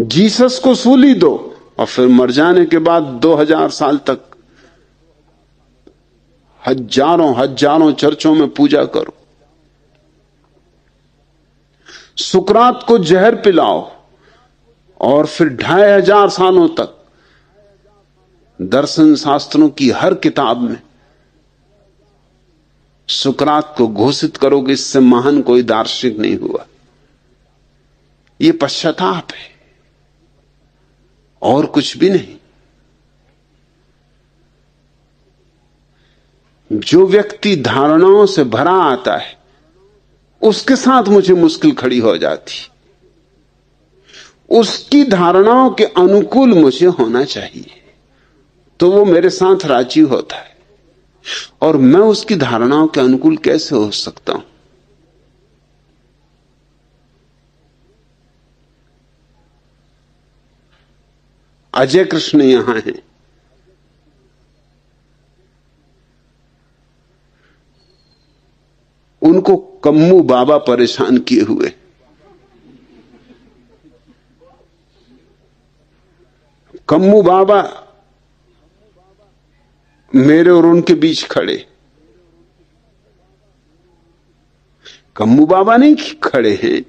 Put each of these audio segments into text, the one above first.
Jesus को सूली दो और फिर मर जाने के बाद 2000 साल तक हजारों हजारों चर्चों में पूजा करो। सुकरात को जहर पिलाओ और फिर 2500 सालों तक दर्शन शास्त्रों की हर किताब में सुकरात को घोषित करो कि इससे महान कोई दार्शनिक नहीं हुआ। यह पश्चाताप है और कुछ भी नहीं। जो व्यक्ति धारणाओं से भरा आता है उसके साथ मुझे मुश्किल खड़ी हो जाती। उसकी धारणाओं के अनुकूल मुझे होना चाहिए तो वो मेरे साथ राजी होता है, और मैं उसकी धारणाओं के अनुकूल कैसे हो सकता हूं? अजय कृष्ण यहां हैं। उनको कम्मू बाबा परेशान किए हुए। कम्मू बाबा मेरे और उनके बीच खड़े। कम्मू बाबा नहीं खड़े हैं,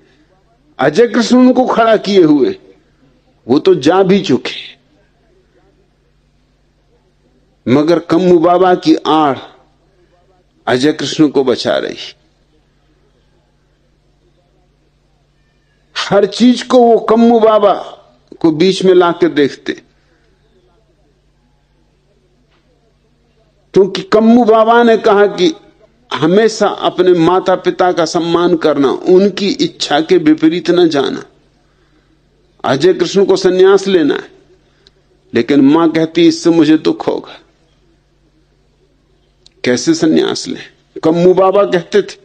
अजय कृष्ण उनको खड़ा किए हुए। वो तो जा भी चुके, मगर कम्मू बाबा की आड़ अजय कृष्ण को बचा रही। हर चीज को वो कम्मू बाबा को बीच में लाकर देखते, क्योंकि कम्मू बाबा ने कहा कि हमेशा अपने माता पिता का सम्मान करना, उनकी इच्छा के विपरीत न जाना। अजय कृष्ण को सन्यास लेना है, लेकिन मां कहती इससे मुझे दुख होगा, कैसे सन्यास ले? कम्मू बाबा कहते थे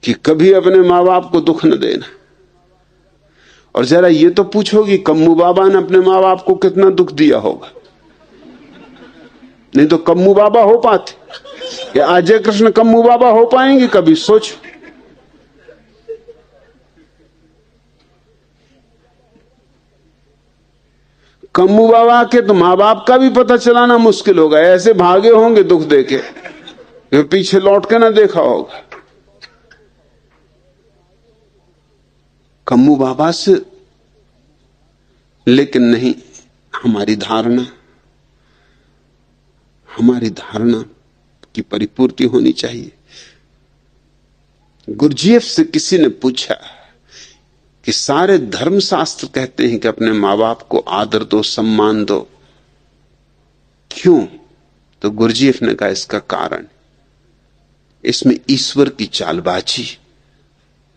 कि कभी अपने मां बाप को दुख न देना। और जरा ये तो पूछो कि कम्मू बाबा ने अपने मां बाप को कितना दुख दिया होगा, नहीं तो कम्मू बाबा हो पाते या अजय कृष्ण कम्मू बाबा हो पाएंगे? कभी सोचो। कम्मू बाबा के तो मां बाप का भी पता चलाना मुश्किल होगा, ऐसे भागे होंगे दुख देके कि पीछे लौट के ना देखा होगा। कम्मू बाबा से, लेकिन नहीं, हमारी धारणा की परिपूर्ति होनी चाहिए। गुरजीएफ से किसी ने पूछा कि सारे धर्मशास्त्र कहते हैं कि अपने मां बाप को आदर दो, सम्मान दो, क्यों? तो गुरजीएफ ने कहा इसका कारण, इसमें ईश्वर की चालबाजी।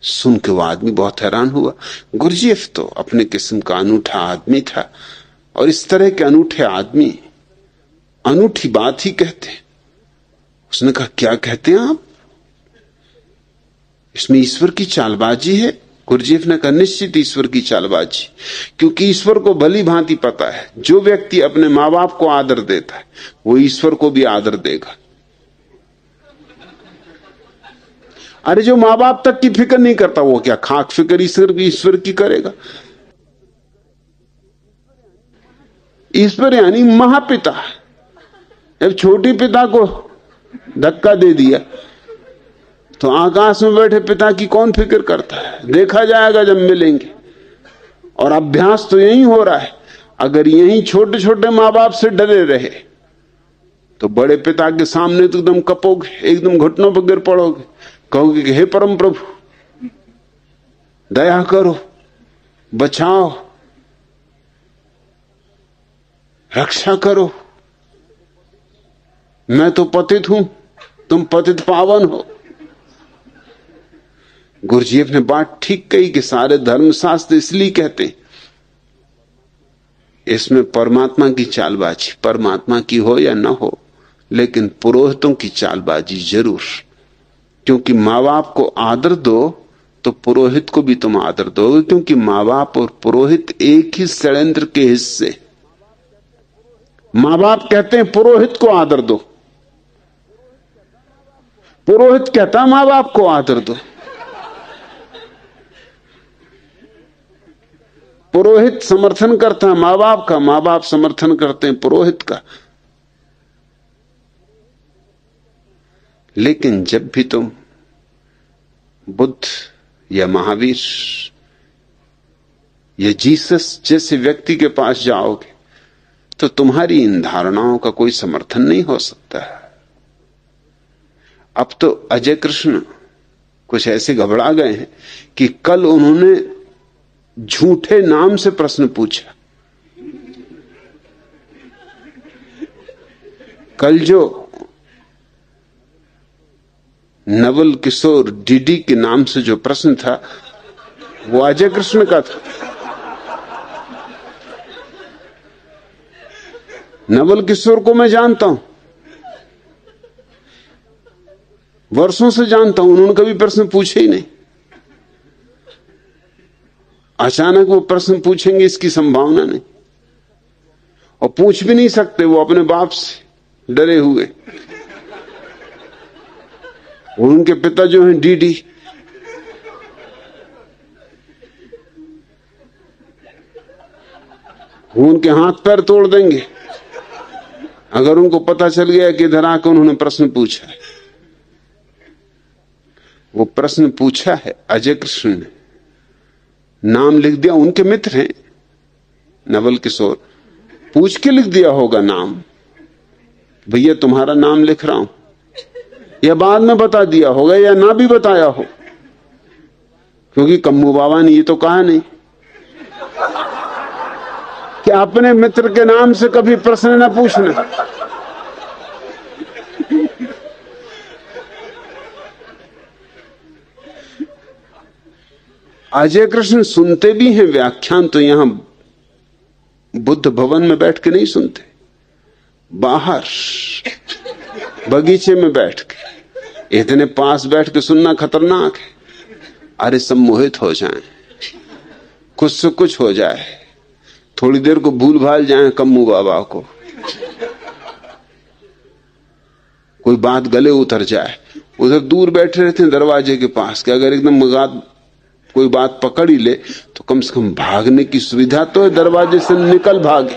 सुन के वो आदमी बहुत हैरान हुआ। गुरजीएफ तो अपने किस्म का अनूठा आदमी था, और इस तरह के अनूठे आदमी अनूठी बात ही कहते। उसने कहा क्या कहते हैं आप, इसमें ईश्वर की चालबाजी है? गुरजीएफ ने कहा निश्चित ईश्वर की चालबाजी, क्योंकि ईश्वर को भली भांति पता है जो व्यक्ति अपने मां बाप को आदर देता है वो ईश्वर को भी आदर देगा। अरे जो मां बाप तक की फिक्र नहीं करता वो क्या खाक फिक्र ईश्वर की करेगा? ईश्वर यानी महापिता। अब छोटी पिता को धक्का दे दिया तो आकाश में बैठे पिता की कौन फिक्र करता है? देखा जाएगा जब मिलेंगे। और अभ्यास तो यही हो रहा है। अगर यही छोटे छोटे मां बाप से डरे रहे तो बड़े पिता के सामने तो एकदम कपोगे, एकदम घुटनों पर गिर पड़ोगे, कहोगे कि हे परम प्रभु दया करो, बचाओ, रक्षा करो, मैं तो पतित हूं, तुम पतित पावन हो। गुरजीएफ ने बात ठीक कही कि सारे धर्मशास्त्र इसलिए कहते इसमें परमात्मा की चालबाजी, परमात्मा की हो या ना हो, लेकिन पुरोहितों की चालबाजी जरूर। क्योंकि मां बाप को आदर दो तो पुरोहित को भी तुम आदर दोगे, क्योंकि मां बाप और पुरोहित एक ही षड्यंत्र के हिस्से। मां बाप कहते हैं पुरोहित को आदर दो, पुरोहित कहता है मां बाप को आदर दो। पुरोहित समर्थन करता है माँ बाप का, माँ बाप समर्थन करते हैं पुरोहित का। लेकिन जब भी तुम बुद्ध या महावीर या जीसस जैसे व्यक्ति के पास जाओगे तो तुम्हारी इन धारणाओं का कोई समर्थन नहीं हो सकता है। अब तो अजय कृष्ण कुछ ऐसे घबरा गए हैं कि कल उन्होंने झूठे नाम से प्रश्न पूछा। कल जो नवल किशोर डीडी के नाम से जो प्रश्न था वो अजय कृष्ण का था। नवल किशोर को मैं जानता हूं, वर्षों से जानता हूं, उन्होंने कभी प्रश्न पूछे ही नहीं। अचानक वो प्रश्न पूछेंगे इसकी संभावना नहीं, और पूछ भी नहीं सकते, वो अपने बाप से डरे हुए। उनके पिता जो हैं डीडी, वो उनके हाथ पैर तोड़ देंगे अगर उनको पता चल गया कि इधर आकर उन्होंने प्रश्न पूछा है। वो प्रश्न पूछा है अजय कृष्ण ने, नाम लिख दिया, उनके मित्र हैं नवल किशोर, पूछ के लिख दिया होगा नाम, भैया तुम्हारा नाम लिख रहा हूं, या बाद में बता दिया होगा या ना भी बताया हो, क्योंकि कम्मू बाबा ने ये तो कहा नहीं कि अपने मित्र के नाम से कभी प्रश्न न पूछना। अजय कृष्ण सुनते भी हैं व्याख्यान, तो यहां बुद्ध भवन में बैठ के नहीं सुनते, बाहर बगीचे में बैठ के, इतने पास बैठ के सुनना खतरनाक है। अरे सम्मोहित हो जाएं, कुछ से कुछ हो जाए, थोड़ी देर को भूल भाल जाएं कम्मू बाबा को, कोई बात गले उतर जाए। उधर दूर बैठे रहते हैं दरवाजे के पास कि अगर एकदम मगात कोई बात पकड़ ही ले तो कम से कम भागने की सुविधा तो है, दरवाजे से निकल भागे।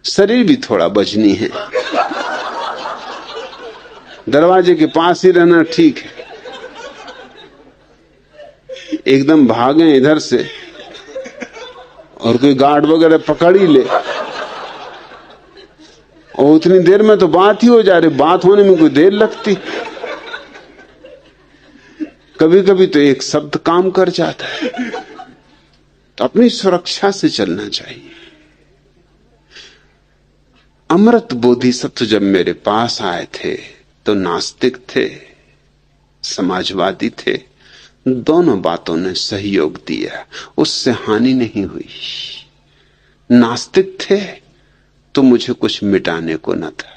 शरीर भी थोड़ा बजनी है, दरवाजे के पास ही रहना ठीक है। एकदम भागे इधर से और कोई गार्ड वगैरह पकड़ ही ले, और उतनी देर में तो बात ही हो जा रही, बात होने में कोई देर लगती। कभी कभी तो एक शब्द काम कर जाता है। तो अपनी सुरक्षा से चलना चाहिए। अमृत बोधिसत्व जब मेरे पास आए थे तो नास्तिक थे, समाजवादी थे, दोनों बातों ने सहयोग दिया, उससे हानि नहीं हुई। नास्तिक थे तो मुझे कुछ मिटाने को न था,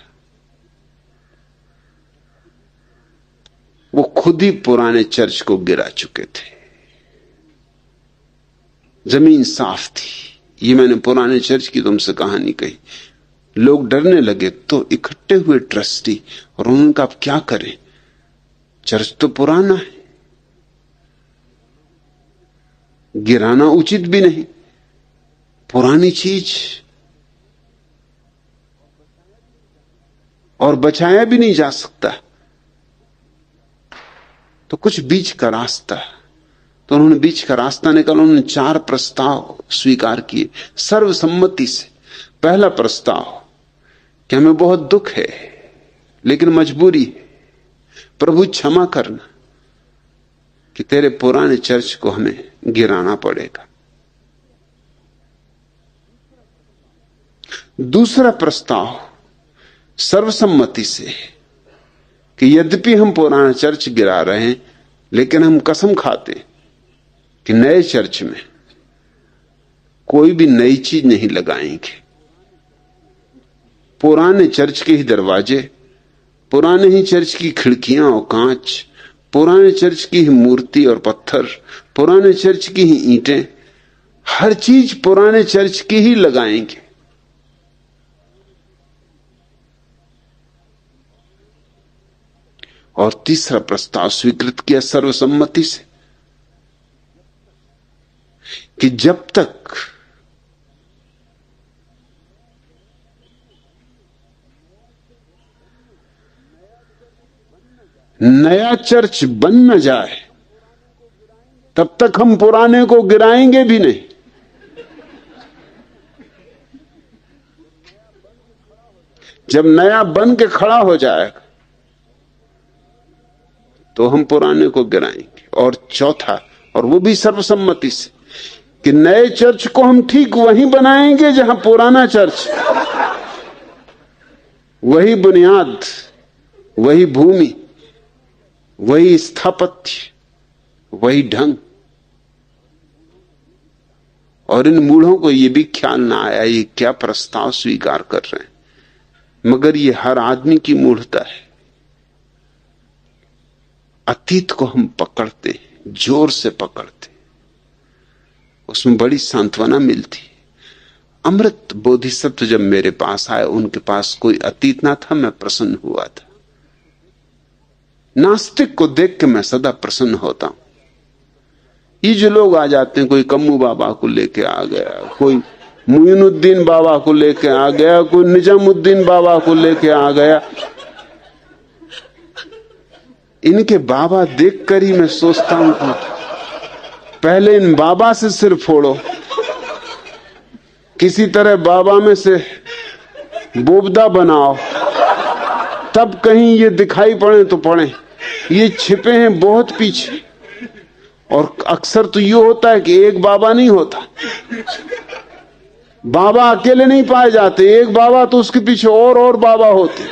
वो खुद ही पुराने चर्च को गिरा चुके थे, जमीन साफ थी। ये मैंने पुराने चर्च की तुमसे कहानी कही। लोग डरने लगे तो इकट्ठे हुए ट्रस्टी, और उन्होंने कहा अब क्या करें, चर्च तो पुराना है, गिराना उचित भी नहीं, पुरानी चीज, और बचाया भी नहीं जा सकता, तो कुछ बीच का रास्ता। तो उन्होंने बीच का रास्ता निकाला, उन्होंने 4 प्रस्ताव स्वीकार किए सर्वसम्मति से। पहला प्रस्ताव कि हमें बहुत दुख है लेकिन मजबूरी है, प्रभु क्षमा करना कि तेरे पुराने चर्च को हमें गिराना पड़ेगा। दूसरा प्रस्ताव सर्वसम्मति से कि यद्यपि हम पुराना चर्च गिरा रहे हैं लेकिन हम कसम खाते कि नए चर्च में कोई भी नई चीज नहीं लगाएंगे। पुराने चर्च के ही दरवाजे, पुराने ही चर्च की खिड़कियां और कांच, पुराने चर्च की ही मूर्ति और पत्थर, पुराने चर्च की ही ईंटें, हर चीज पुराने चर्च की ही लगाएंगे। और तीसरा प्रस्ताव स्वीकृत किया सर्वसम्मति से कि जब तक नया चर्च बन न जाए तब तक हम पुराने को गिराएंगे भी नहीं। जब नया बन के खड़ा हो जाएगा तो हम पुराने को गिराएंगे। और चौथा, और वो भी सर्वसम्मति से, कि नए चर्च को हम ठीक वहीं बनाएंगे जहां पुराना चर्च, वही बुनियाद, वही भूमि, वही स्थापत्य, वही ढंग। और इन मूढ़ों को यह भी ख्याल ना आया ये क्या प्रस्ताव स्वीकार कर रहे हैं, मगर ये हर आदमी की मूढ़ता है। अतीत को हम पकड़ते, जोर से पकड़ते, उसमें बड़ी सांत्वना मिलती। अमृत बोधिसत्व जब मेरे पास आए, उनके पास कोई अतीत ना था, मैं प्रसन्न हुआ था। नास्तिक को देख के मैं सदा प्रसन्न होता हूं। ये जो लोग आ जाते हैं, कोई कम्मू बाबा को लेके आ गया, कोई मुइनुद्दीन बाबा को लेके आ गया, कोई निजामुद्दीन बाबा को लेके आ गया, इनके बाबा देखकर ही मैं सोचता हूं कि पहले इन बाबा से सिर फोड़ो, किसी तरह बाबा में से बोबदा बनाओ, तब कहीं ये दिखाई पड़े तो पड़े। ये छिपे हैं बहुत पीछे। और अक्सर तो ये होता है कि एक बाबा नहीं होता, बाबा अकेले नहीं पाए जाते, एक बाबा तो उसके पीछे और बाबा होते,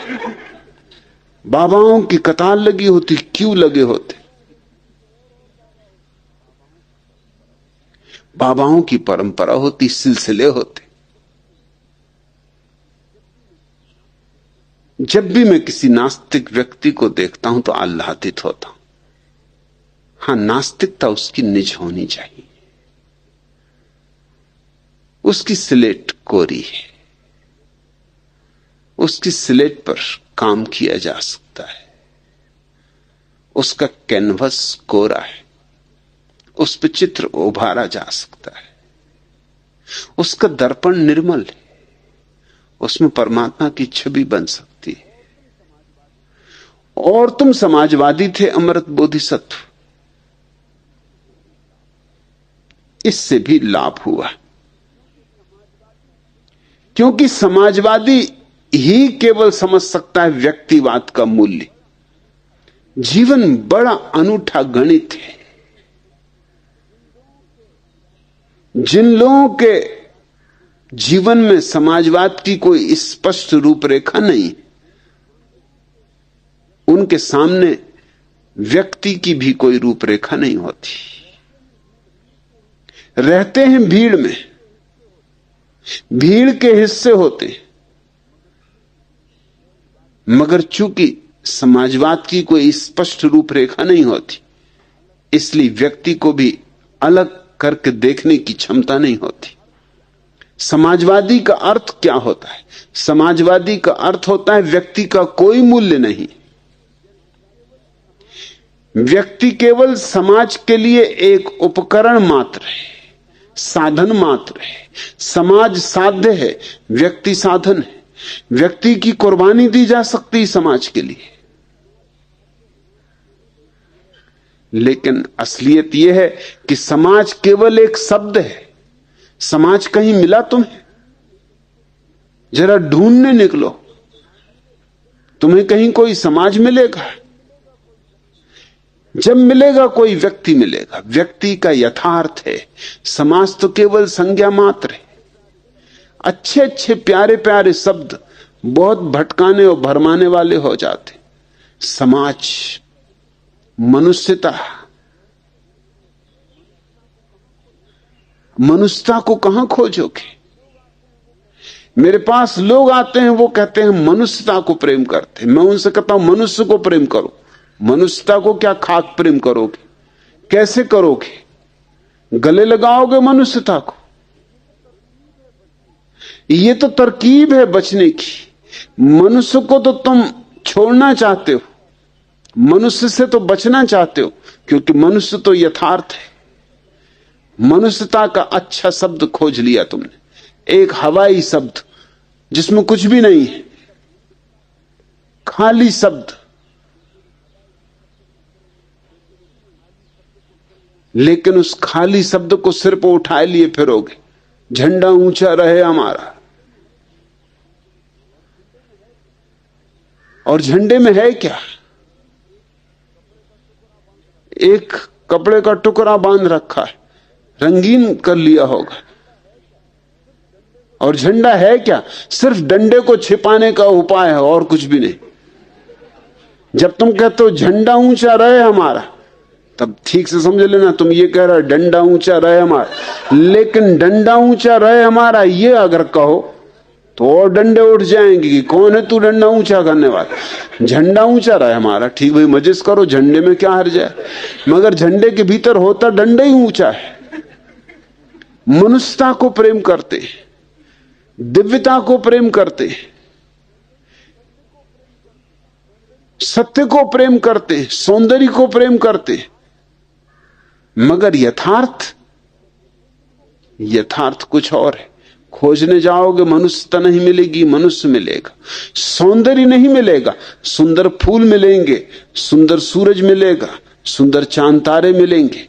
बाबाओं की कतार लगी होती, क्यों लगे होते। बाबाओं की परंपरा होती, सिलसिले होते। जब भी मैं किसी नास्तिक व्यक्ति को देखता हूं तो आह्लादित होता हूं। हां, नास्तिकता उसकी निज होनी चाहिए, उसकी स्लेट कोरी है, उसकी स्लेट पर काम किया जा सकता है, उसका कैनवस कोरा है, उस पर चित्र उभारा जा सकता है, उसका दर्पण निर्मल है, उसमें परमात्मा की छवि बन सकती है। और तुम समाजवादी थे अमृत बोधिसत्व, इससे भी लाभ हुआ, क्योंकि समाजवादी ही केवल समझ सकता है व्यक्तिवाद का मूल्य। जीवन बड़ा अनूठा गणित है। जिन लोगों के जीवन में समाजवाद की कोई स्पष्ट रूपरेखा नहीं, उनके सामने व्यक्ति की भी कोई रूपरेखा नहीं होती। रहते हैं भीड़ में, भीड़ के हिस्से होते, मगर चूंकि समाजवाद की कोई स्पष्ट रूपरेखा नहीं होती, इसलिए व्यक्ति को भी अलग करके देखने की क्षमता नहीं होती। समाजवादी का अर्थ क्या होता है? समाजवादी का अर्थ होता है व्यक्ति का कोई मूल्य नहीं। व्यक्ति केवल समाज के लिए एक उपकरण मात्र है, साधन मात्र है। समाज साध्य है, व्यक्ति साधन है। व्यक्ति की कुर्बानी दी जा सकती है समाज के लिए, लेकिन असलियत यह है कि समाज केवल एक शब्द है। समाज कहीं मिला तुम्हें? जरा ढूंढने निकलो, तुम्हें कहीं कोई समाज मिलेगा? जब मिलेगा कोई व्यक्ति मिलेगा, व्यक्ति का यथार्थ है। समाज तो केवल संज्ञा मात्र है। अच्छे अच्छे प्यारे प्यारे शब्द बहुत भटकाने और भरमाने वाले हो जाते। समाज, मनुष्यता, मनुष्यता को कहां खोजोगे? मेरे पास लोग आते हैं, वो कहते हैं मनुष्यता को प्रेम करते हैं। मैं उनसे कहता हूं मनुष्य को प्रेम करो। मनुष्यता को क्या खाक प्रेम करोगे? कैसे करोगे? गले लगाओगे मनुष्यता को? ये तो तरकीब है बचने की। मनुष्य को तो तुम छोड़ना चाहते हो, मनुष्य से तो बचना चाहते हो, क्योंकि मनुष्य तो यथार्थ है। मनुष्यता का अच्छा शब्द खोज लिया तुमने, एक हवाई शब्द जिसमें कुछ भी नहीं है, खाली शब्द, लेकिन उस खाली शब्द को सिर पर उठाए लिए फिरोगे। झंडा ऊंचा रहे हमारा, और झंडे में है क्या? एक कपड़े का टुकड़ा बांध रखा है, रंगीन कर लिया होगा। और झंडा है क्या? सिर्फ डंडे को छिपाने का उपाय है और कुछ भी नहीं। जब तुम कहते हो झंडा ऊंचा रहे हमारा, तब ठीक से समझ लेना तुम ये कह रहे डंडा ऊंचा रहे हमारा। लेकिन डंडा ऊंचा रहे हमारा ये अगर कहो तो और डंडे उठ जाएंगे कि कौन है तू डंडा ऊंचा करने वाला। झंडा ऊंचा रहे हमारा, ठीक भाई, मजिस करो, झंडे में क्या हर जाए, मगर झंडे के भीतर होता डंडा ही ऊंचा है। मनुष्यता को प्रेम करते, दिव्यता को प्रेम करते, सत्य को प्रेम करते, सौंदर्य को प्रेम करते, मगर यथार्थ कुछ और है। खोजने जाओगे मनुष्यता नहीं मिलेगी, मनुष्य मिलेगा। सौंदर्य नहीं मिलेगा, सुंदर फूल मिलेंगे, सुंदर सूरज मिलेगा, सुंदर चांद तारे मिलेंगे,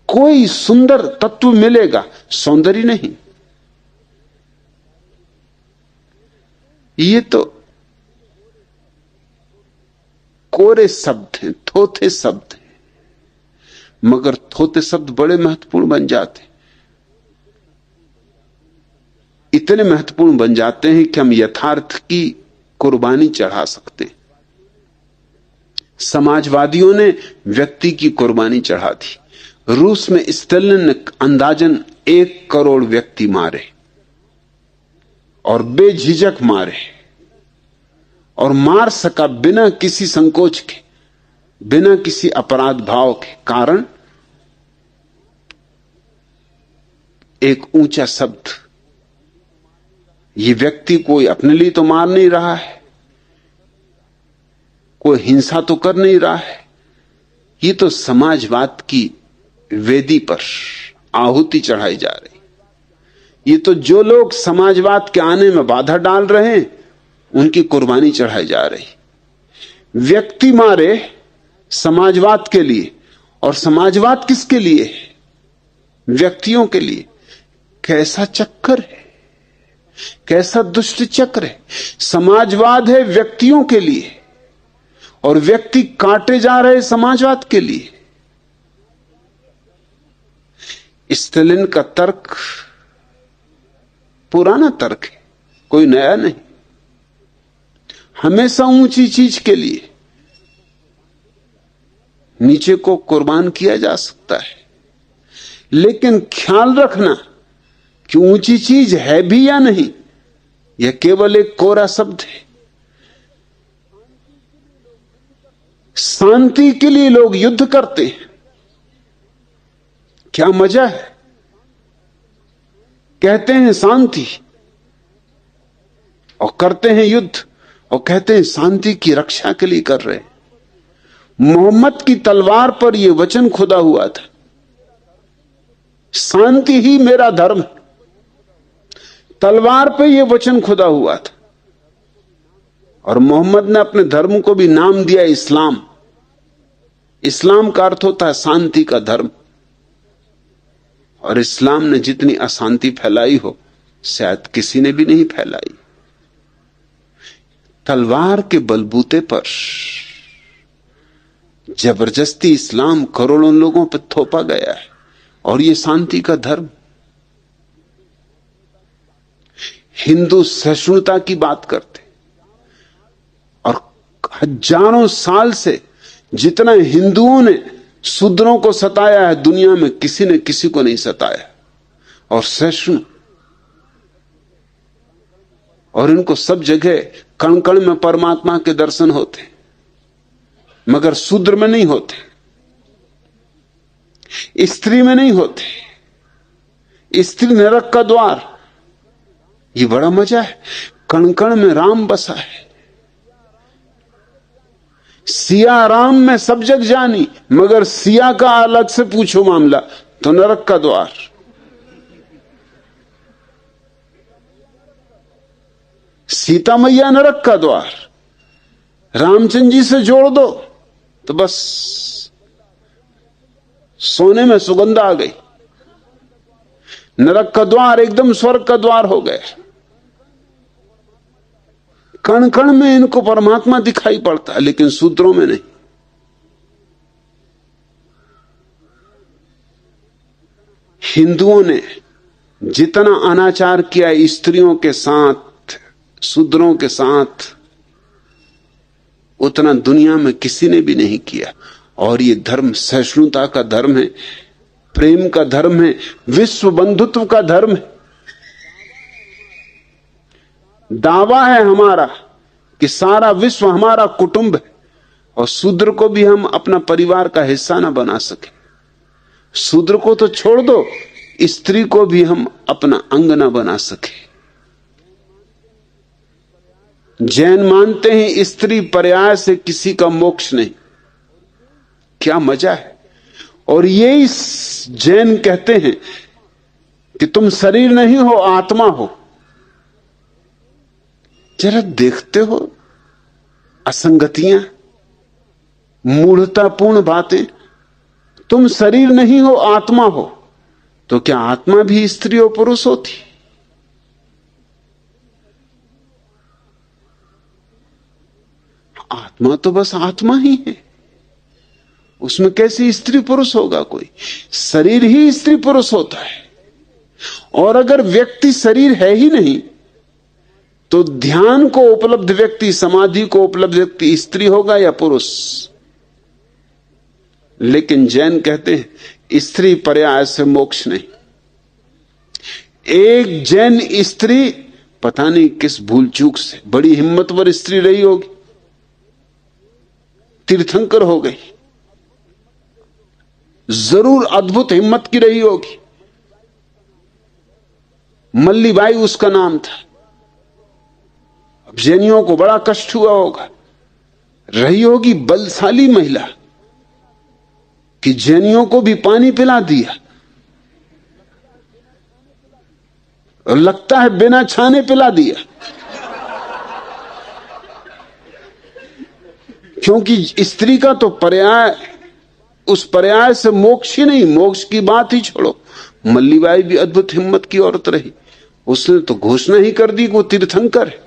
कोई सुंदर तत्व मिलेगा, सौंदर्य नहीं। ये तो कोरे शब्द हैं, थोथे शब्द हैं, मगर थोथे शब्द बड़े महत्वपूर्ण बन जाते, इतने महत्वपूर्ण बन जाते हैं कि हम यथार्थ की कुर्बानी चढ़ा सकते। समाजवादियों ने व्यक्ति की कुर्बानी चढ़ा दी। रूस में स्टालिन ने अंदाजन 1 करोड़ व्यक्ति मारे, और बेझिझक मारे, और मार सका बिना किसी संकोच के, बिना किसी अपराध भाव के। कारण एक ऊंचा शब्द। ये व्यक्ति कोई अपने लिए तो मार नहीं रहा है, कोई हिंसा तो कर नहीं रहा है, ये तो समाजवाद की वेदी पर आहुति चढ़ाई जा रही। ये तो जो लोग समाजवाद के आने में बाधा डाल रहे हैं उनकी कुर्बानी चढ़ाई जा रही। व्यक्ति मारे समाजवाद के लिए, और समाजवाद किसके लिए? व्यक्तियों के लिए। कैसा चक्कर है, कैसा दुष्ट चक्र है। समाजवाद है व्यक्तियों के लिए, और व्यक्ति काटे जा रहे समाजवाद के लिए। स्टालिन का तर्क पुराना तर्क है, कोई नया नहीं। हमेशा ऊंची चीज के लिए नीचे को कुर्बान किया जा सकता है, लेकिन ख्याल रखना कि ऊंची चीज है भी या नहीं, यह केवल एक कोरा शब्द है। शांति के लिए लोग युद्ध करते हैं, क्या मजा है। कहते हैं शांति और करते हैं युद्ध, और कहते हैं शांति की रक्षा के लिए कर रहे हैं। मोहम्मद की तलवार पर यह वचन खुदा हुआ था, शांति ही मेरा धर्म। तलवार पे यह वचन खुदा हुआ था, और मोहम्मद ने अपने धर्म को भी नाम दिया इस्लाम। इस्लाम का अर्थ होता है शांति का धर्म, और इस्लाम ने जितनी अशांति फैलाई हो शायद किसी ने भी नहीं फैलाई। तलवार के बलबूते पर जबरदस्ती इस्लाम करोड़ों लोगों पर थोपा गया है, और यह शांति का धर्म। हिंदू सहिष्णुता की बात करते, और हजारों साल से जितना हिंदुओं ने शूद्रों को सताया है दुनिया में, किसी ने किसी को नहीं सताया, और सहिष्णु। और इनको सब जगह कण कण में परमात्मा के दर्शन होते, मगर शूद्र में नहीं होते, स्त्री में नहीं होते। स्त्री नरक का द्वार। ये बड़ा मजा है, कण कण में राम बसा है। सिया राम में सब जग जानी, मगर सिया का अलग से पूछो मामला तो नरक का द्वार। सीता मैया नरक का द्वार, रामचंद्र जी से जोड़ दो तो बस सोने में सुगंध आ गई। नरक का द्वार एकदम स्वर्ग का द्वार हो गया। कण कण में इनको परमात्मा दिखाई पड़ता है, लेकिन सूत्रों में नहीं। हिंदुओं ने जितना अनाचार किया स्त्रियों के साथ, शूद्रों के साथ, उतना दुनिया में किसी ने भी नहीं किया। और ये धर्म सहिष्णुता का धर्म है, प्रेम का धर्म है, विश्व बंधुत्व का धर्म है। दावा है हमारा कि सारा विश्व हमारा कुटुंब है, और शूद्र को भी हम अपना परिवार का हिस्सा ना बना सके। शूद्र को तो छोड़ दो, स्त्री को भी हम अपना अंग ना बना सके। जैन मानते हैं स्त्री पर्याय से किसी का मोक्ष नहीं। क्या मजा है। और ये जैन कहते हैं कि तुम शरीर नहीं हो, आत्मा हो। जरा देखते हो असंगतियां, मूढ़तापूर्ण बातें। तुम शरीर नहीं हो, आत्मा हो, तो क्या आत्मा भी स्त्री और पुरुष होती? आत्मा तो बस आत्मा ही है, उसमें कैसे स्त्री पुरुष होगा कोई? शरीर ही स्त्री पुरुष होता है। और अगर व्यक्ति शरीर है ही नहीं, तो ध्यान को उपलब्ध व्यक्ति, समाधि को उपलब्ध व्यक्ति स्त्री होगा या पुरुष? लेकिन जैन कहते हैं स्त्री पर्याय से मोक्ष नहीं। एक जैन स्त्री पता नहीं किस भूल चूक से, बड़ी हिम्मतवर स्त्री रही होगी, तीर्थंकर हो गई, जरूर अद्भुत हिम्मत की रही होगी। मल्लीबाई उसका नाम था। अब जैनियों को बड़ा कष्ट हुआ होगा, रही होगी बलशाली महिला कि जैनियों को भी पानी पिला दिया, और लगता है बिना छाने पिला दिया, क्योंकि स्त्री का तो पर्याय, उस पर्याय से मोक्ष ही नहीं। मोक्ष की बात ही छोड़ो, मल्लीबाई भी अद्भुत हिम्मत की औरत रही। उसने तो घोषणा ही कर दी कि वो तीर्थंकर है।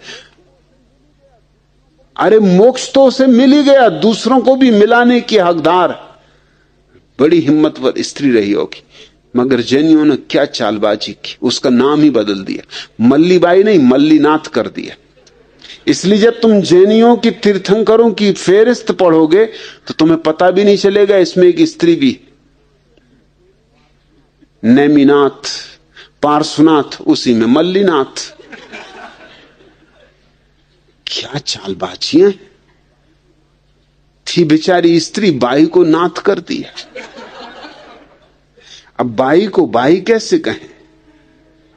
अरे मोक्ष तो उसे मिल ही गया, दूसरों को भी मिलाने की हकदार। बड़ी हिम्मतवर स्त्री रही होगी। मगर जैनियों ने क्या चालबाजी की, उसका नाम ही बदल दिया, मल्लीबाई नहीं मल्लीनाथ कर दिया। इसलिए जब तुम जैनियों की तीर्थंकरों की फेरिस्त पढ़ोगे तो तुम्हें पता भी नहीं चलेगा इसमें एक स्त्री भी। नेमिनाथ, पार्श्वनाथ, उसी में मल्लीनाथ। क्या चालबाजियां थी। बेचारी स्त्री बाई को नाथ कर दिया। अब बाई को बाई कैसे कहें?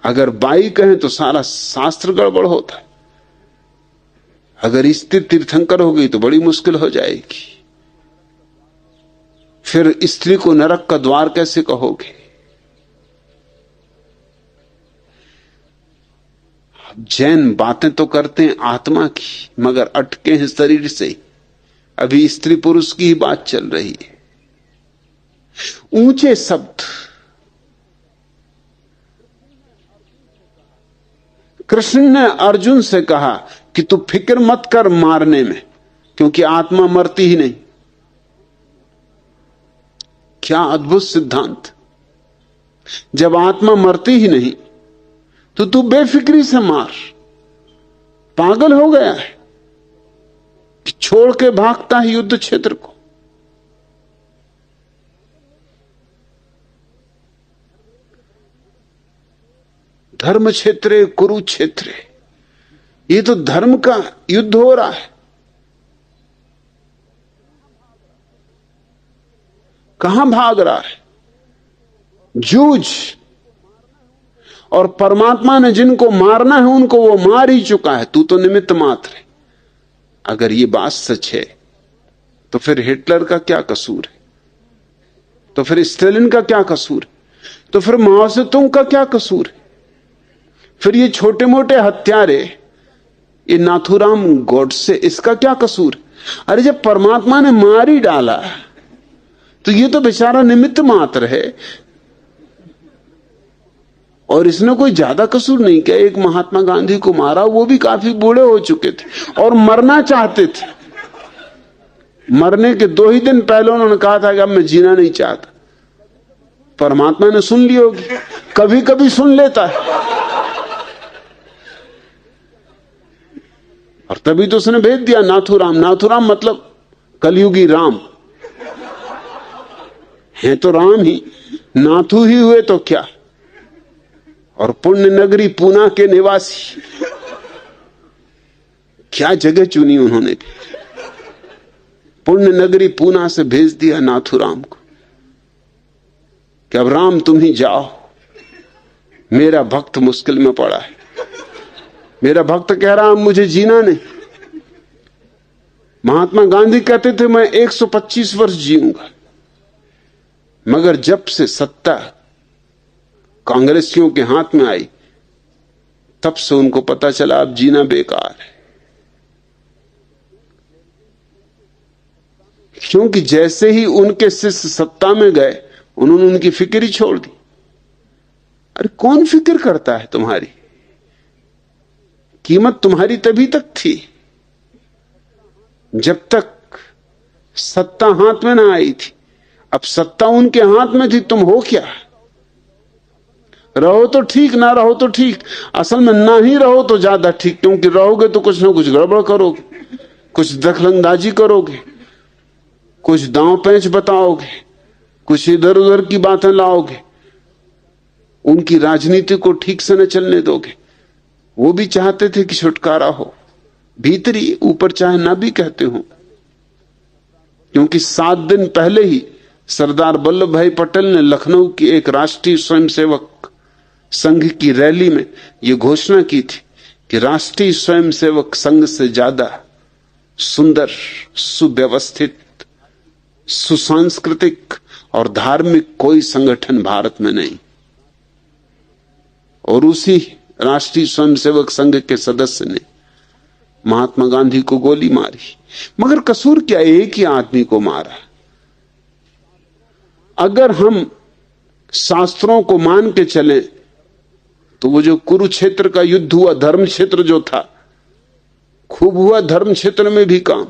अगर बाई कहें तो सारा शास्त्र गड़बड़ होता है। अगर स्त्री तीर्थंकर हो गई तो बड़ी मुश्किल हो जाएगी। फिर स्त्री को नरक का द्वार कैसे कहोगे? जैन बातें तो करते हैं आत्मा की, मगर अटके हैं शरीर से। अभी स्त्री पुरुष की ही बात चल रही है। ऊंचे शब्द। कृष्ण ने अर्जुन से कहा कि तू फिक्र मत कर मारने में, क्योंकि आत्मा मरती ही नहीं। क्या अद्भुत सिद्धांत। जब आत्मा मरती ही नहीं तो तू बेफिक्री से मार। पागल हो गया है कि छोड़ के भागता है युद्ध क्षेत्र को। धर्म क्षेत्र, कुरुक्षेत्र, ये तो धर्म का युद्ध हो रहा है। कहां भाग रहा है? जूझ। और परमात्मा ने जिनको मारना है उनको वो मार ही चुका है, तू तो निमित्त मात्र है। अगर ये बात सच है तो फिर हिटलर का क्या कसूर है? तो फिर स्टालिन का क्या कसूर है? तो फिर माओ से तुम का क्या कसूर है? फिर ये छोटे मोटे हत्यारे, ये नाथूराम गोडसे, इसका क्या कसूर? अरे जब परमात्मा ने मार ही डाला तो ये तो बेचारा निमित्त मात्र है, और इसने कोई ज्यादा कसूर नहीं किया। एक महात्मा गांधी को मारा, वो भी काफी बूढ़े हो चुके थे और मरना चाहते थे। मरने के 2 ही दिन पहले उन्होंने कहा था कि अब मैं जीना नहीं चाहता। परमात्मा ने सुन ली होगी, कभी कभी सुन लेता है, और तभी तो उसने भेज दिया नाथूराम। नाथूराम मतलब कलयुगी राम है, तो राम ही, नाथू ही हुए तो क्या। और पुण्य नगरी पूना के निवासी, क्या जगह चुनी उन्होंने भी। पुण्य नगरी पूना से भेज दिया नाथूराम को कि अब राम तुम ही जाओ, मेरा भक्त मुश्किल में पड़ा है। मेरा भक्त कह रहा मुझे जीना नहीं। महात्मा गांधी कहते थे मैं 125 वर्ष जीऊंगा, मगर जब से सत्ता कांग्रेसियों के हाथ में आई तब से उनको पता चला अब जीना बेकार है। क्योंकि जैसे ही उनके शिष्य सत्ता में गए, उन्होंने उनकी फिक्र ही छोड़ दी। अरे कौन फिक्र करता है तुम्हारी? कीमत तुम्हारी तभी तक थी जब तक सत्ता हाथ में ना आई थी। अब सत्ता उनके हाथ में थी, तुम हो क्या? रहो तो ठीक, ना रहो तो ठीक। असल में ना ही रहो तो ज्यादा ठीक, क्योंकि रहोगे तो कुछ ना कुछ गड़बड़ करोगे, कुछ दखलंदाजी करोगे, कुछ दांव पेंच बताओगे, कुछ इधर उधर की बातें लाओगे, उनकी राजनीति को ठीक से न चलने दोगे। वो भी चाहते थे कि छुटकारा हो भीतरी, ऊपर चाहे ना भी कहते हो। क्योंकि 7 दिन पहले ही सरदार वल्लभ भाई पटेल ने लखनऊ की एक राष्ट्रीय स्वयंसेवक संघ की रैली में यह घोषणा की थी कि राष्ट्रीय स्वयंसेवक संघ से ज्यादा सुंदर, सुव्यवस्थित, सुसांस्कृतिक और धार्मिक कोई संगठन भारत में नहीं। और उसी राष्ट्रीय स्वयंसेवक संघ के सदस्य ने महात्मा गांधी को गोली मारी। मगर कसूर क्या? एक ही आदमी को मारा। अगर हम शास्त्रों को मान के चलें तो वो जो कुरुक्षेत्र का युद्ध हुआ, धर्म क्षेत्र जो था, खूब हुआ धर्म क्षेत्र में भी काम।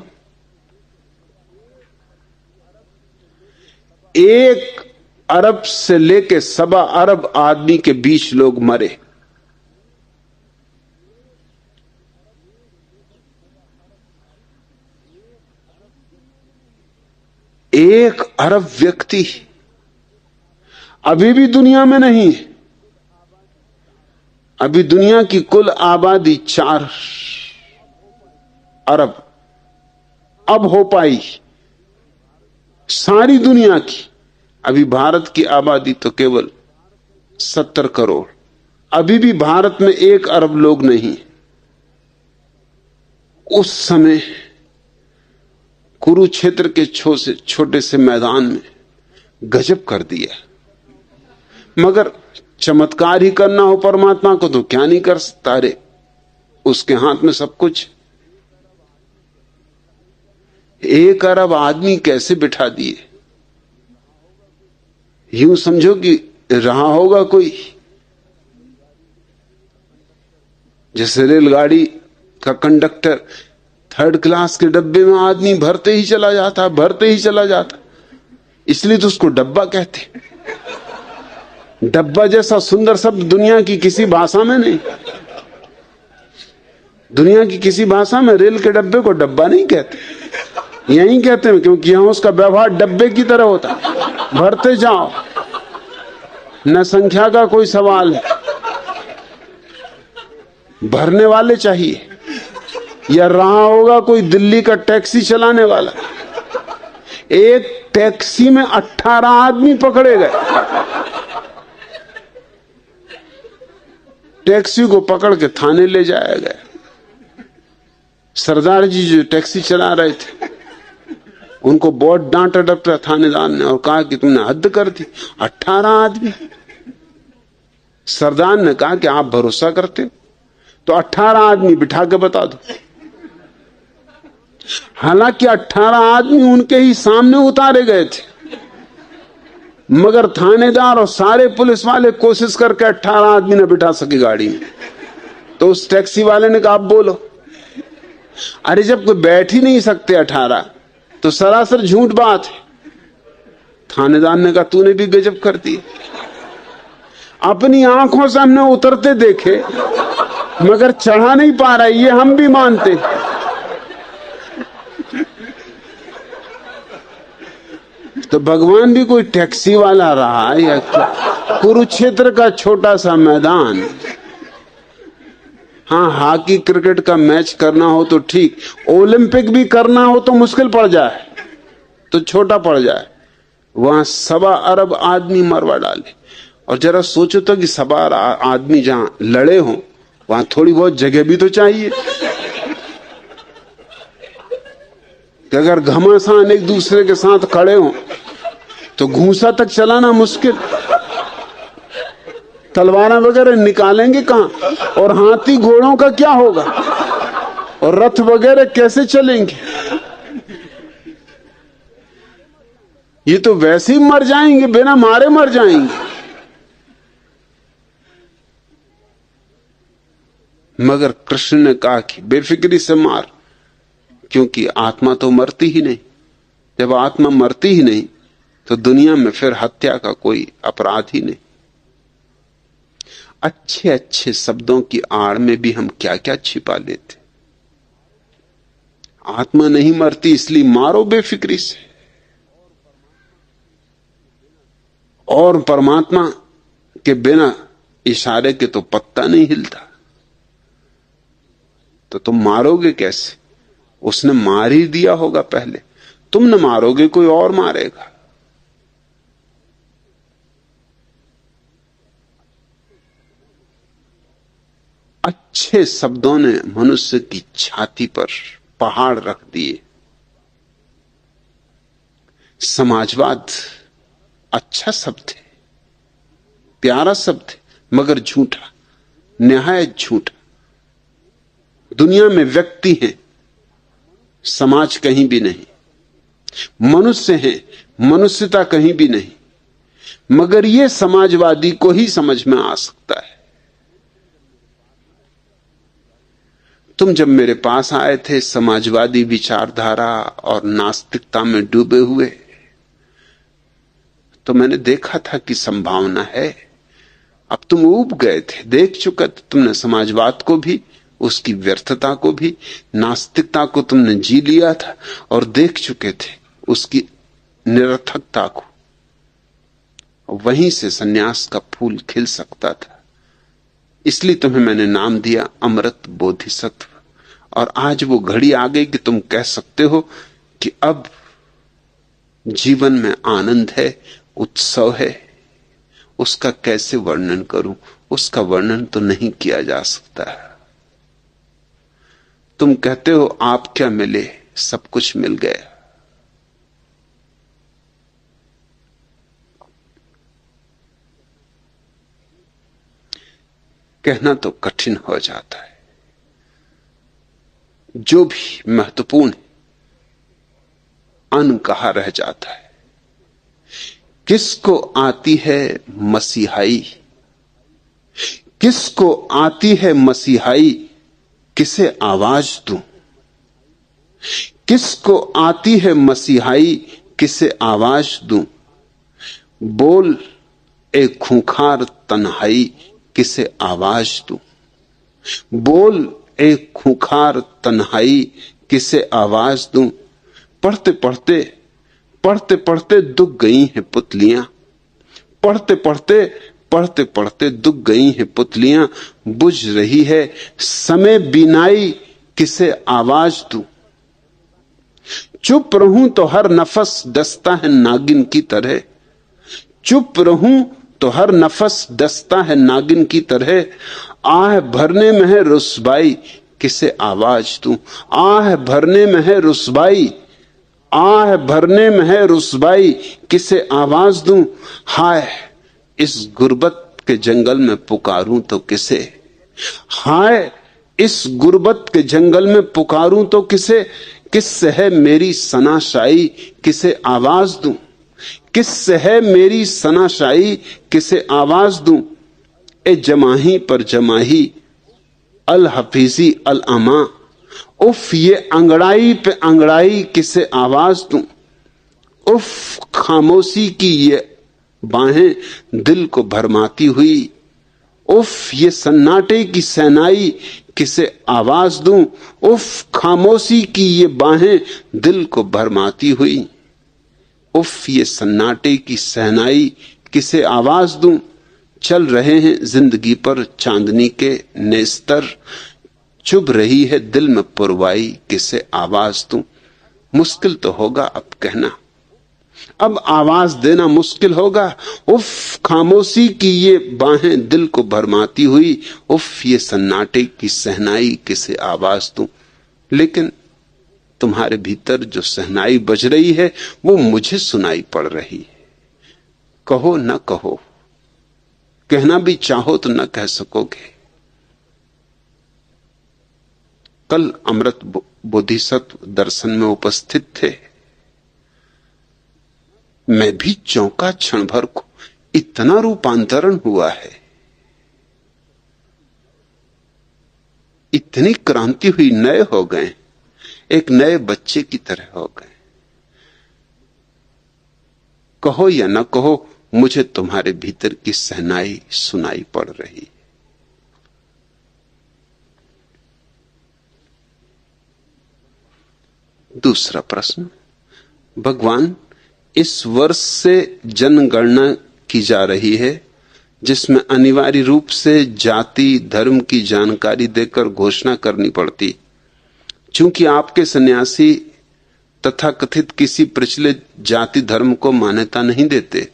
1 अरब से लेके 1.25 अरब आदमी के बीच लोग मरे। 1 अरब व्यक्ति अभी भी दुनिया में नहीं। अभी दुनिया की कुल आबादी 4 अरब अब हो पाई सारी दुनिया की। अभी भारत की आबादी तो केवल 70 करोड़। अभी भी भारत में 1 अरब लोग नहीं। उस समय कुरुक्षेत्र के छोटे से मैदान में गजब कर दिया। मगर चमत्कार ही करना हो परमात्मा को तो क्या नहीं कर सकता रे, उसके हाथ में सब कुछ। 1 अरब आदमी कैसे बिठा दिए? यूं समझो कि रहा होगा कोई, जैसे रेलगाड़ी का कंडक्टर 3rd क्लास के डब्बे में आदमी भरते ही चला जाता, इसलिए तो उसको डब्बा कहते। डब्बा जैसा सुंदर शब्द दुनिया की किसी भाषा में नहीं। दुनिया की किसी भाषा में रेल के डब्बे को डब्बा नहीं कहते, यही कहते हैं क्योंकि यहां उसका व्यवहार डब्बे की तरह होता है। भरते जाओ, न संख्या का कोई सवाल है, भरने वाले चाहिए। या रहा होगा कोई दिल्ली का टैक्सी चलाने वाला, एक टैक्सी में 18 आदमी पकड़े गए। टैक्सी को पकड़ के थाने ले जाया गया। सरदार जी जो टैक्सी चला रहे थे उनको बहुत डांटा डपटा थानेदार ने और कहा कि तुमने हद कर दी। 18 आदमी सरदार ने कहा कि आप भरोसा करते हो तो 18 आदमी बिठा के बता दो। हालांकि 18 आदमी उनके ही सामने उतारे गए थे, मगर थानेदार और सारे पुलिस वाले कोशिश करके 18 आदमी न बिठा सके गाड़ी में। तो उस टैक्सी वाले ने कहा आप बोलो। अरे जब कोई बैठ ही नहीं सकते 18 तो सरासर झूठ बात है। थानेदार ने कहा तूने भी गजब कर दी, अपनी आंखों से हमने उतरते देखे मगर चढ़ा नहीं पा रहा, ये हम भी मानते। तो भगवान भी कोई टैक्सी वाला रहा या क्या? कुरुक्षेत्र का छोटा सा मैदान, हाँ हॉकी क्रिकेट का मैच करना हो तो ठीक, ओलंपिक भी करना हो तो मुश्किल पड़ जाए, तो छोटा पड़ जाए। वहां 1.25 अरब आदमी मरवा डाले। और जरा सोचो तो कि 1.25 आदमी जहां लड़े हो वहां थोड़ी बहुत जगह भी तो चाहिए कि अगर घमासान एक दूसरे के साथ खड़े हो तो घूंसा तक चलाना मुश्किल, तलवारें वगैरह निकालेंगे कहां, और हाथी घोड़ों का क्या होगा, और रथ वगैरह कैसे चलेंगे? ये तो वैसे ही मर जाएंगे, बिना मारे मर जाएंगे। मगर कृष्ण ने कहा कि बेफिक्री से मार, क्योंकि आत्मा तो मरती ही नहीं। जब आत्मा मरती ही नहीं तो दुनिया में फिर हत्या का कोई अपराध ही नहीं। अच्छे अच्छे शब्दों की आड़ में भी हम क्या क्या छिपा लेते। आत्मा नहीं मरती इसलिए मारो बेफिक्री से, और परमात्मा के बिना इशारे के तो पत्ता नहीं हिलता, तो तुम मारोगे कैसे? उसने मार ही दिया होगा पहले, तुम न मारोगे कोई और मारेगा। अच्छे शब्दों ने मनुष्य की छाती पर पहाड़ रख दिए। समाजवाद अच्छा शब्द है, प्यारा शब्द है, मगर झूठा, निहायत झूठा। दुनिया में व्यक्ति हैं, समाज कहीं भी नहीं। मनुष्य हैं, मनुष्यता कहीं भी नहीं। मगर यह समाजवादी को ही समझ में आ सकता है। तुम जब मेरे पास आए थे समाजवादी विचारधारा और नास्तिकता में डूबे हुए, तो मैंने देखा था कि संभावना है। अब तुम ऊब गए थे, देख चुका था तुमने समाजवाद को भी, उसकी व्यर्थता को भी, नास्तिकता को तुमने जी लिया था और देख चुके थे उसकी निरर्थकता को। वहीं से सन्यास का फूल खिल सकता था। इसलिए तुम्हें मैंने नाम दिया अमृत बोधिसत्व। और आज वो घड़ी आ गई कि तुम कह सकते हो कि अब जीवन में आनंद है, उत्सव है। उसका कैसे वर्णन करूं? उसका वर्णन तो नहीं किया जा सकता। तुम कहते हो आप क्या मिले? सब कुछ मिल गया। कहना तो कठिन हो जाता है। जो भी महत्वपूर्ण है अनकहा रह जाता है। किसको आती है मसीहाई? किसको आती है मसीहाई? किसे आवाज दूं? किसको आती है मसीहाई? किसे आवाज दूं? बोल एक खूंखार तन्हाई, किसे आवाज दूं? बोल एक खूंखार तन्हाई, किसे आवाज दूं? पढ़ते पढ़ते पढ़ते पढ़ते दुख गई हैं पुतलियां। पढ़ते पढ़ते पढ़ते पढ़ते दुख गई हैं पुतलियां। बुझ रही है समय बिनाई, किसे आवाज दूं? चुप रहूं तो हर नफस डसता है नागिन की तरह। चुप रहूं तो हर नफस डसता है नागिन की तरह। आह भरने में है रुसवाई, किसे आवाज दूं? आह भरने में है रुसवाई, आह भरने में है रुसवाई, किसे आवाज दूं? हाय इस गुर्बत के जंगल में पुकारूं तो किसे, हाय इस गुर्बत के जंगल में पुकारूं तो किसे, किससे है मेरी सनाशाई किसे आवाज दूं, किससे है मेरी सनाशाई किसे आवाज दूं। ए जमाही पर जमाही अल हफीजी अल अमा, उफ ये अंगड़ाई पे अंगड़ाई किसे आवाज दूं। उफ खामोशी की ये बाहें दिल को भरमाती हुई, उफ ये सन्नाटे की सहनाई किसे आवाज दूं। उफ खामोशी की ये बाहें दिल को भरमाती हुई, उफ ये सन्नाटे की सहनाई किसे आवाज दूं। चल रहे हैं जिंदगी पर चांदनी के नेस्तर, चुभ रही है दिल में पुरवाई किसे आवाज दूं। मुश्किल तो होगा अब कहना, अब आवाज देना मुश्किल होगा। उफ खामोशी की ये बाहें दिल को भरमाती हुई, उफ ये सन्नाटे की सहनाई किसे आवाज दूं। लेकिन तुम्हारे भीतर जो सहनाई बज रही है वो मुझे सुनाई पड़ रही है। कहो न कहो, कहना भी चाहो तो न कह सकोगे। कल अमृत बोधिसत्व दर्शन में उपस्थित थे, मैं भी चौंका क्षण भर को, इतना रूपांतरण हुआ है, इतनी क्रांति हुई, नए हो गए, एक नए बच्चे की तरह हो गए। कहो या न कहो, मुझे तुम्हारे भीतर की सहनाई सुनाई पड़ रही। दूसरा प्रश्न, भगवान इस वर्ष से जनगणना की जा रही है जिसमें अनिवार्य रूप से जाति धर्म की जानकारी देकर घोषणा करनी पड़ती। चूंकि आपके सन्यासी तथाकथित किसी प्रचलित जाति धर्म को मान्यता नहीं देते,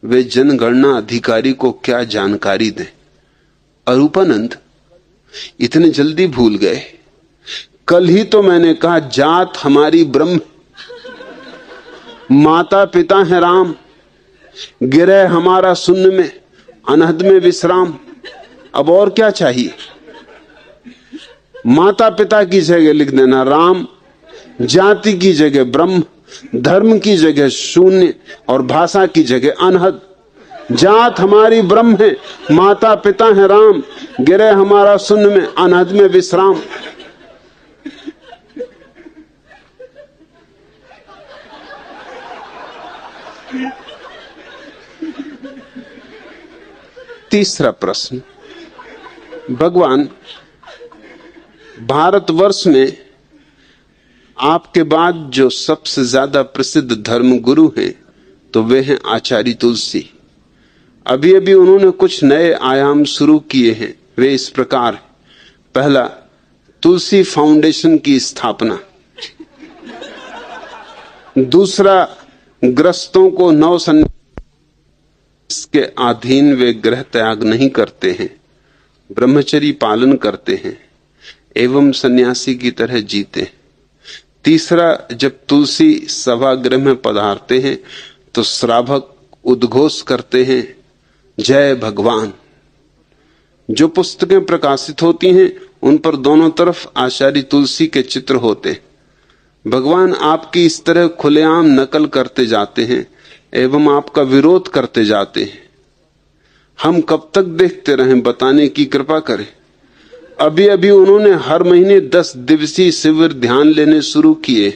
वे जनगणना अधिकारी को क्या जानकारी दें। अरूपानंद इतने जल्दी भूल गए, कल ही तो मैंने कहा जात हमारी ब्रह्म, माता पिता है राम, गिरह हमारा शून्य में अनहद में विश्राम। अब और क्या चाहिए। माता पिता की जगह लिख देना राम, जाति की जगह ब्रह्म, धर्म की जगह शून्य और भाषा की जगह अनहद। जात हमारी ब्रह्म है, माता पिता है राम, गिरह हमारा शून्य में अनहद में विश्राम। तीसरा प्रश्न, भगवान भारतवर्ष में आपके बाद जो सबसे ज्यादा प्रसिद्ध धर्म गुरु हैं तो वे हैं आचार्य तुलसी। अभी अभी उन्होंने कुछ नए आयाम शुरू किए हैं, वे इस प्रकार। पहला, तुलसी फाउंडेशन की स्थापना। दूसरा, ग्रस्तों को नौ सन्यास के अधीन वे गृह त्याग नहीं करते हैं, ब्रह्मचर्य पालन करते हैं एवं सन्यासी की तरह जीते। तीसरा, जब तुलसी सभागृह में पधारते हैं तो श्रावक उद्घोष करते हैं जय भगवान। जो पुस्तकें प्रकाशित होती हैं उन पर दोनों तरफ आचार्य तुलसी के चित्र होते। भगवान आपकी इस तरह खुलेआम नकल करते जाते हैं एवं आपका विरोध करते जाते हैं। हम कब तक देखते रहें, बताने की कृपा करें। अभी अभी उन्होंने हर महीने 10 दिवसीय शिविर ध्यान लेने शुरू किए।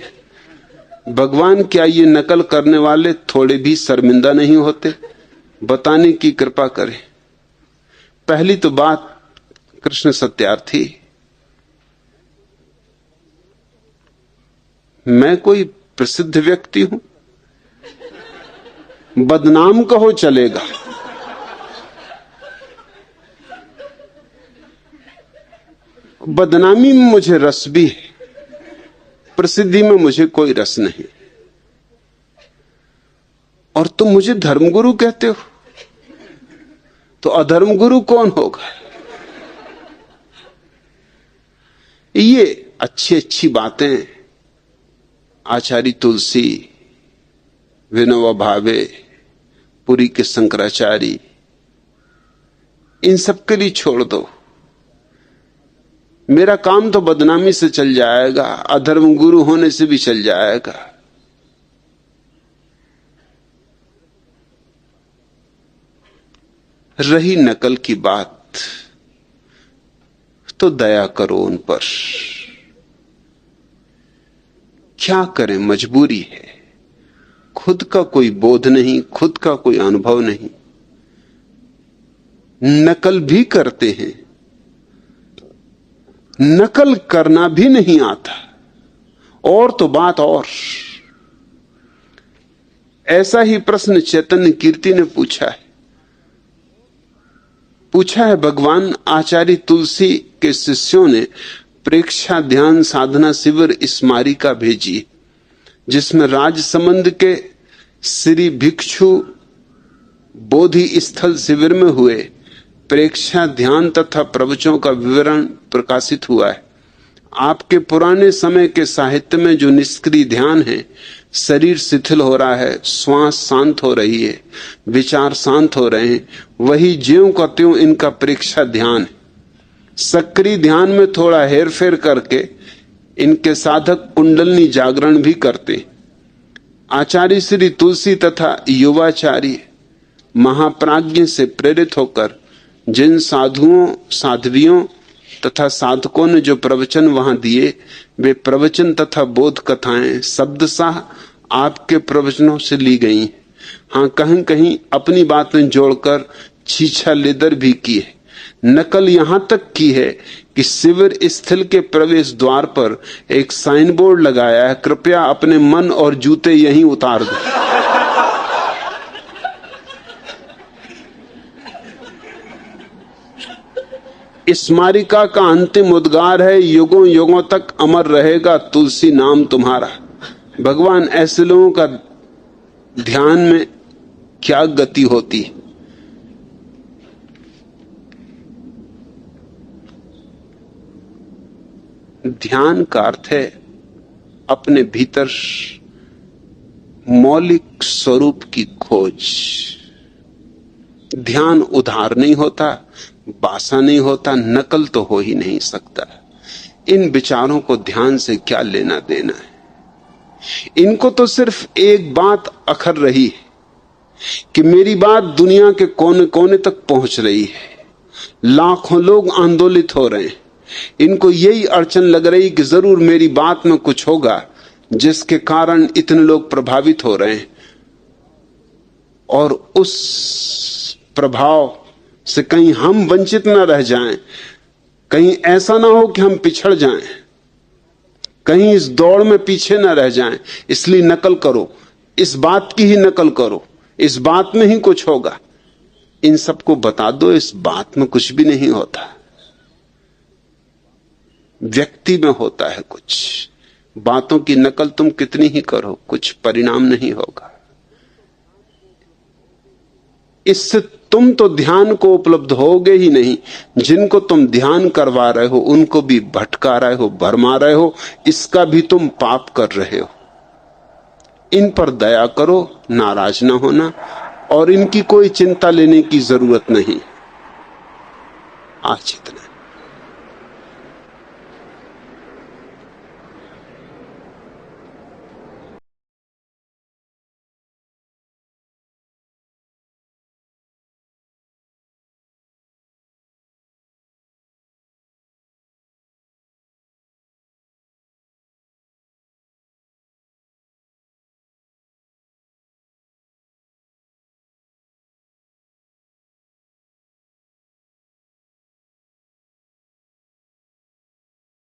भगवान क्या ये नकल करने वाले थोड़े भी शर्मिंदा नहीं होते? बताने की कृपा करें। पहली तो बात, कृष्ण सत्यार्थी, मैं कोई प्रसिद्ध व्यक्ति हूं? बदनाम कहो चलेगा। बदनामी में मुझे रस भी है, प्रसिद्धि में मुझे कोई रस नहीं। और तुम मुझे धर्मगुरु कहते हो, तो अधर्मगुरु कौन होगा? ये अच्छी अच्छी बातें आचार्य तुलसी, विनोबा भावे, पुरी के शंकराचार्य, इन सब के लिए छोड़ दो। मेरा काम तो बदनामी से चल जाएगा, अधर्म गुरु होने से भी चल जाएगा। रही नकल की बात, तो दया करो उन पर। क्या करें, मजबूरी है। खुद का कोई बोध नहीं, खुद का कोई अनुभव नहीं, नकल भी करते हैं, नकल करना भी नहीं आता, और तो बात और। ऐसा ही प्रश्न चैतन्य कीर्ति ने पूछा है भगवान आचार्य तुलसी के शिष्यों ने प्रेक्षा ध्यान साधना शिविर स्मारिका भेजी, जिसमें राजसमंद के श्री भिक्षु बोधि स्थल शिविर में हुए प्रेक्षा ध्यान तथा प्रवचनों का विवरण प्रकाशित हुआ है। आपके पुराने समय के साहित्य में जो निष्क्रिय ध्यान है, शरीर शिथिल हो रहा है, श्वास शांत हो रही है, विचार शांत हो रहे हैं, वही ज्यों का त्यों इनका प्रेक्षा ध्यान है। सक्रिय ध्यान में थोड़ा हेरफेर करके इनके साधक कुंडलनी जागरण भी करते। आचार्य श्री तुलसी तथा युवाचार्य महाप्राज्ञ से प्रेरित होकर जिन साधुओं साध्वियों तथा साधकों ने जो प्रवचन वहां दिए, वे प्रवचन तथा बोध कथाएं शब्दशाह आपके प्रवचनों से ली गई। हाँ, कहीं कहीं अपनी बातें जोड़कर छीछा लेदर भी की है। नकल यहां तक की है कि शिविर स्थल के प्रवेश द्वार पर एक साइन बोर्ड लगाया है, कृपया अपने मन और जूते यहीं उतार दो। स्मारिका का अंतिम उद्गार है, युगों युगों तक अमर रहेगा तुलसी नाम तुम्हारा। भगवान, ऐसे लोगों का ध्यान में क्या गति होती है। ध्यान का अर्थ है अपने भीतर मौलिक स्वरूप की खोज। ध्यान उधार नहीं होता, बासा नहीं होता, नकल तो हो ही नहीं सकता। इन विचारों को ध्यान से क्या लेना देना है। इनको तो सिर्फ एक बात अखर रही है कि मेरी बात दुनिया के कोने कोने तक पहुंच रही है, लाखों लोग आंदोलित हो रहे हैं। इनको यही अड़चन लग रही कि जरूर मेरी बात में कुछ होगा जिसके कारण इतने लोग प्रभावित हो रहे हैं, और उस प्रभाव से कहीं हम वंचित न रह जाएं, कहीं ऐसा ना हो कि हम पिछड़ जाएं, कहीं इस दौड़ में पीछे न रह जाएं। इसलिए नकल करो, इस बात की ही नकल करो, इस बात में ही कुछ होगा। इन सबको बता दो इस बात में कुछ भी नहीं होता, व्यक्ति में होता है कुछ। बातों की नकल तुम कितनी ही करो, कुछ परिणाम नहीं होगा। इससे तुम तो ध्यान को उपलब्ध होगे ही नहीं, जिनको तुम ध्यान करवा रहे हो उनको भी भटका रहे हो, भरमा रहे हो, इसका भी तुम पाप कर रहे हो। इन पर दया करो, नाराज ना होना, और इनकी कोई चिंता लेने की जरूरत नहीं। आज इतना।